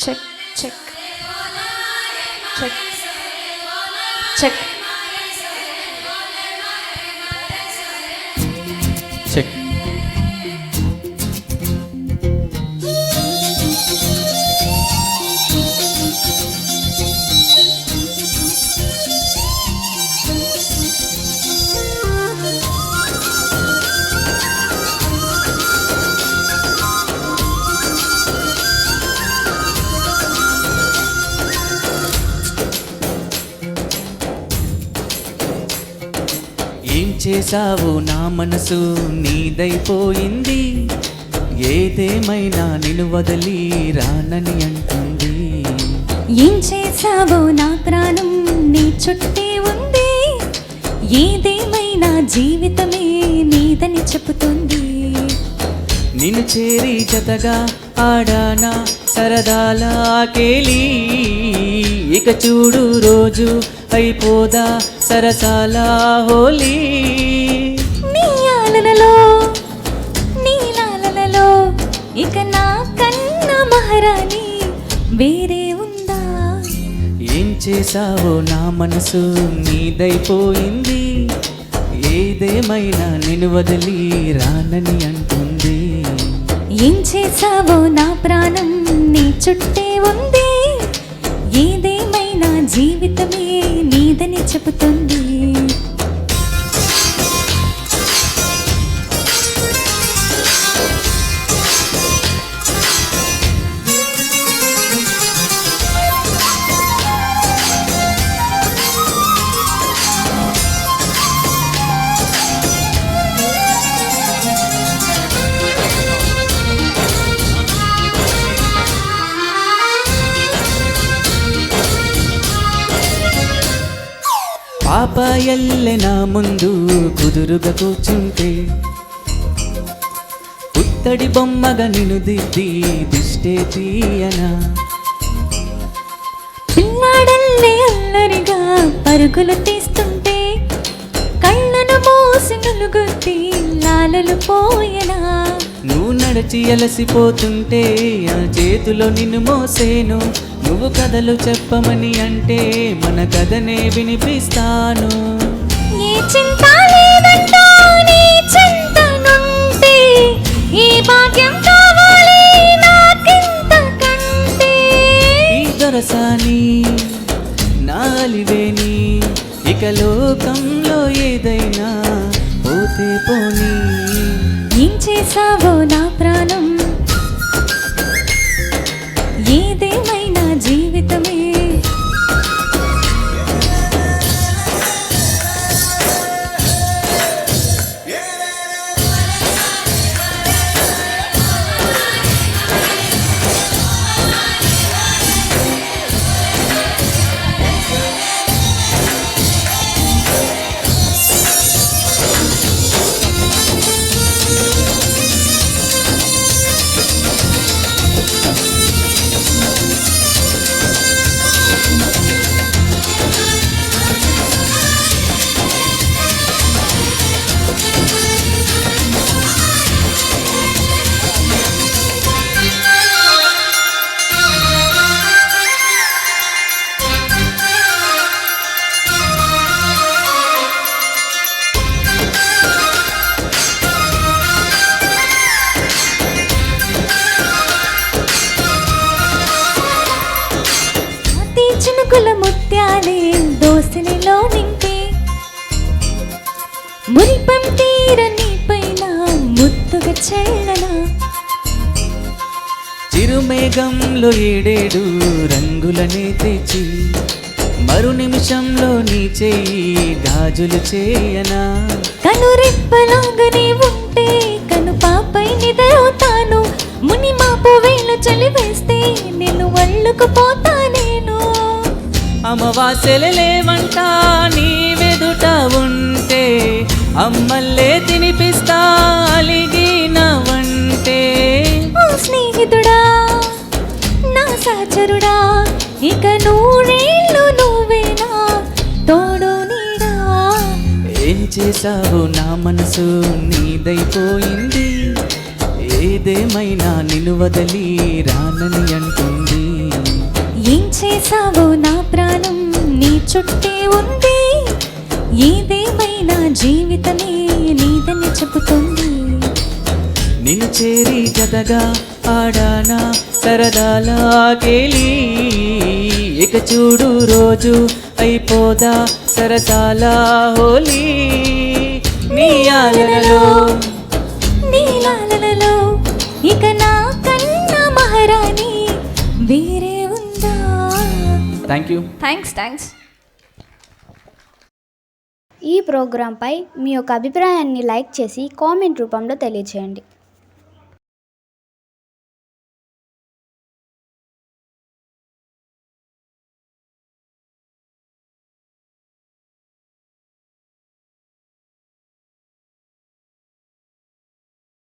Check check check check check. ఏం చేసావు నా మనసు నీదైపోయింది, ఏదేమైనా నిన్ను వదిలి రానని అంటుంది. ఏం చేసావో నా ప్రాణం నీ చుట్టే ఉంది, ఏదేమైనా జీవితమే నీదని చెబుతుంది. నిన్ను చేరి జతగా ఆడానా సరదాల కేలి, ఇక చూడు రోజు అయిపోదా సరసాల హోలీ. నీ ఆలనలో నీ లాలనలో ఇక నా కన్న మహారాణి వేరే ఉందా. ఏం చేసావో నా మనసు నీదైపోయింది, ఏదేమైనా నిన్ను వదిలి రానని అంటుంది. ఏం చేసావో నా ప్రాణం నీ చుట్టే ఉంది, ఏదేమైనా జీవితమే నీదని చెబుతుంది. పాప ఎల్లె నా ముందు కుదురుగా కూర్చుంటే, పుత్తడి బొమ్మగా నిన్ను దిద్ది దిష్టే తీయనా. పిల్లాడల్లే అల్లరిగా పరుగులు తీస్తుంటే, కళ్ళను మూసి నులుగుద్ది లాలలు పోయనా. నువ్వు నడిచి అలసిపోతుంటే ఆ చేతిలో నిన్ను మోసేను, నువ్వు కథలు చెప్పమని అంటే మన కథనే వినిపిస్తాను. ఏ చింత లేదంటా నీ చింతనుంటే, ఏ భాగ్యం కావాలి నాకింత కంటే. ఈ దొరసాని నాలివేని, ఇక లోకంలో ఏదైనా పోతే పోనీ. ఏం చేసావో నా ప్రాణం, ఏదేమైనా జీవితమే. చినుకుల ముత్యాలే దోసిలిలో నింపే, మురిపం తీరని పైన ముద్దుగా చెల్లనా. చిరుమేఘంలో ఏడేడు రంగులనే తెచ్చి, మరు నిమిషంలో నీ చేయి గాజులు చేయనా. కనురెప్పలాగానే ఉంటే కను పాపై నిద్రవుతాను, ముని మాపు వేళ చలి వేస్తే నేను వళ్ళుకుపోతా నేను. అమావాస్యలేవంట నీ వెదుట ఉంటే, అమ్మల్లే తినిపిస్తా అలిగినవంటే. ఓ స్నేహితుడా నా సహచరుడా, ఇక నూరేళ్ళు నువ్వేనా తోడు నీడా. ఏం చేసావు నా మనసు నీదైపోయింది, ఏదేమైనా నిన్ను వదిలి రానని అంటుంది. ఏం చేసావో నా ప్రాణం నీ చుట్టే ఉంది, ఏదేమైనా జీవితమే నీదని చెబుతుంది. నిన్ను చేరి జతగా ఆడానా సరదాల కేలి, ఇక చూడు రోజు అయిపోదా సరసాల హోలీ. నీ ఆలనలో నీ లాలనలో ఇక నా కన్నా మహారాణి వేరే ఉందా? Thank you. థ్యాంక్స్. ఈ ప్రోగ్రాంపై మీ యొక్క అభిప్రాయాన్ని లైక్ చేసి కామెంట్ రూపంలో తెలియచేయండి.